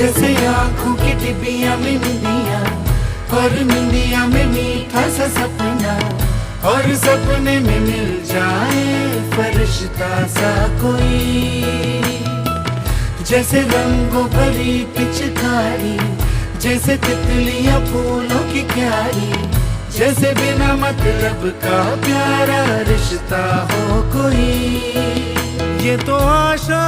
जैसे आंखों की डिबिया में निंदिया, और निंदिया में मीठा सा सपना, और सपने में मिल जाए फरिश्ता सा कोई। जैसे रंगों भरी पिचकारी, जैसे तितलियां फूलों की क्यारी, जैसे बिना मतलब का प्यारा रिश्ता हो कोई। ये तो आशा